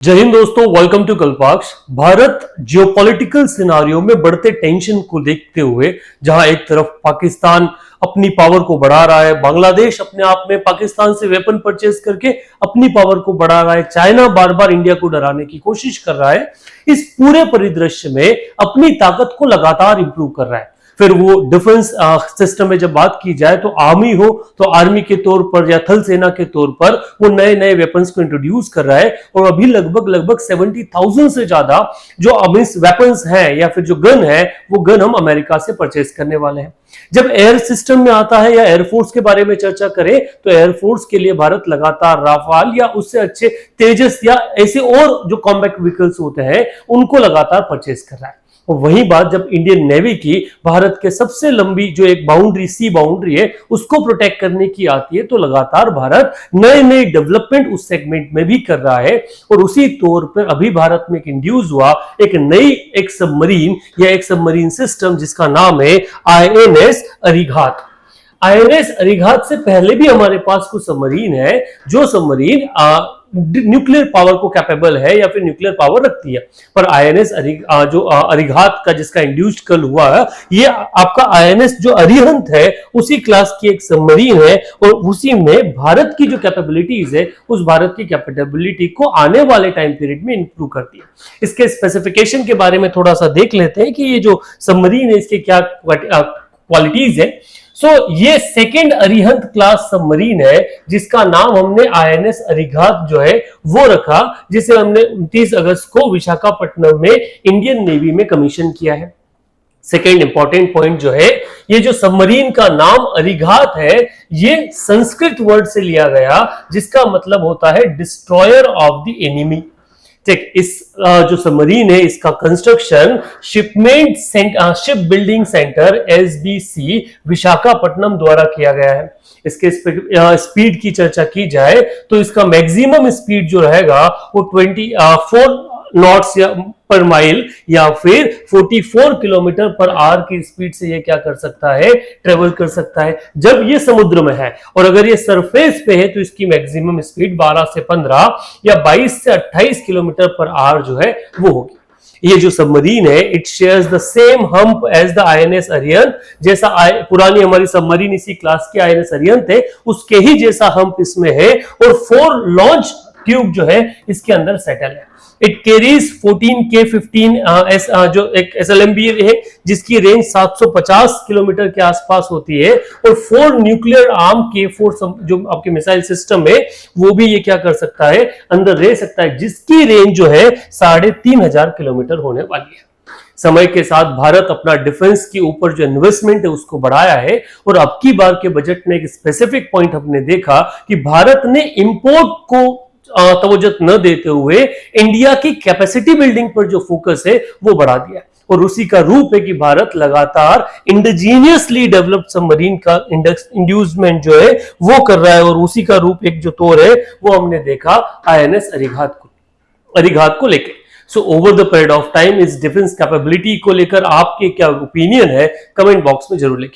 जय हिंद दोस्तों, welcome to Kalpaksh. Bharat geopolitical scenario में बढ़ते टेंशन को देखते हुए जहां एक तरफ पाकिस्तान अपनी पावर को बढ़ा रहा है, बांग्लादेश अपने आप में पाकिस्तान से वेपन परचेज करके अपनी पावर को बढ़ा रहा है, चाइना बार बार इंडिया को डराने की कोशिश कर रहा है, इस पूरे परिदृश्य में अपनी ताकत को लगातार इंप्रूव कर रहा है। फिर वो डिफेंस सिस्टम में जब बात की जाए तो आर्मी हो तो आर्मी के तौर पर या थल सेना के तौर पर वो नए नए वेपन्स को इंट्रोड्यूस कर रहा है और अभी लगभग 70,000 से ज्यादा जो वेपन्स हैं या फिर जो गन है वो गन हम अमेरिका से परचेज करने वाले हैं। जब एयर सिस्टम में आता है या एयरफोर्स के बारे में चर्चा करें तो एयरफोर्स के लिए भारत लगातार राफाल या उससे अच्छे तेजस या ऐसे और जो कॉम्बैट व्हीकल्स होते हैं उनको लगातार परचेज कर रहा है। और वही बात जब इंडियन नेवी की भारत के सबसे लंबी जो एक बाउंड्री सी बाउंड्री है उसको प्रोटेक्ट करने की आती है तो लगातार भारत नए नए डेवलपमेंट उस सेगमेंट में भी कर रहा है। और उसी तौर पर अभी भारत में एक इंड्यूस हुआ एक सबमरीन या एक सबमरीन सिस्टम जिसका नाम है INS अरिघात। INS अरिघात से पहले भी हमारे पास कुछ सबमरीन है जो सबमरीन न्यूक्लियर पावर को कैपेबल है या फिर न्यूक्लियर पावर रखती है, पर INS अरिघात का जिसका इंड्यूस्ड कल हुआ है ये आपका INS जो अरिहंत है उसी क्लास की एक सबमरीन है और उसी में भारत की जो कैपेबिलिटीज है उस भारत की कैपेबिलिटी को आने वाले टाइम पीरियड में इंप्रूव करती है। इसके स्पेसिफिकेशन के बारे में थोड़ा सा देख लेते हैं कि ये जो सबमरीन है इसके क्या क्वालिटीज है। ये सेकेंड अरिहंत क्लास सबमरीन है जिसका नाम हमने INS अरिघात जो है वो रखा, जिसे हमने 29 अगस्त को विशाखापट्टनम में इंडियन नेवी में कमीशन किया है। सेकेंड इंपॉर्टेंट पॉइंट जो है ये जो सबमरीन का नाम अरिघात है ये संस्कृत वर्ड से लिया गया जिसका मतलब होता है डिस्ट्रॉयर ऑफ द एनिमी। ठीक, इस जो सबमरीन है इसका construction ship building centre SBC Visakhapatnam द्वारा किया गया है। इसके स्पीड की चर्चा की जाए तो इसका मैक्सिमम स्पीड जो रहेगा वो 24 नॉट्स पर माइल या फिर 44 किलोमीटर पर आवर की स्पीड से ये क्या कर सकता है, ट्रेवल कर सकता है जब ये समुद्र में है। और अगर ये सरफेस पे है तो इसकी मैक्सिमम स्पीड 12 से 15 या 22 से 28 किलोमीटर पर आवर जो है वो होगी। ये जो सबमरीन है it shares the same hump as the INS Arihant, जैसा पुरानी हमारी सबमरीन इसी क्लास की INS अरिहंत है उसके ही जैसा हम्प इसमें है और 4 लॉन्च ट्यूब जो है इसके अंदर सेटल है। इट कैरीज 14K15 जो एक SLMB है जिसकी रेंज 750 किलोमीटर के आसपास होती है और 4 न्यूक्लियर आर्म K4 जो आपके मिसाइल सिस्टम है वो भी ये क्या कर सकता है, अंदर रह सकता है, जिसकी रेंज जो है 3,500 किलोमीटर होने वाली है। समय के साथ भारत अपना डिफेंस के ऊपर जो इन्वेस्टमेंट है उसको बढ़ाया है और अब की बार के बजट में एक स्पेसिफिक पॉइंट हमने देखा कि भारत ने इंपोर्ट को तवज्जो न देते हुए इंडिया की कैपेसिटी बिल्डिंग पर जो फोकस है वो बढ़ा दिया और उसी का रूप है कि भारत लगातार इंडिजीनियसली डेवलप्ड सबमरीन का इंड्यूसमेंट जो है वो कर रहा है और उसी का रूप एक जो तौर है वो हमने देखा INS अरिघात को लेकर। So over the period of time इस डिफेंस कैपेबिलिटी को लेकर आपके क्या ओपिनियन है कमेंट बॉक्स में जरूर लिखिए।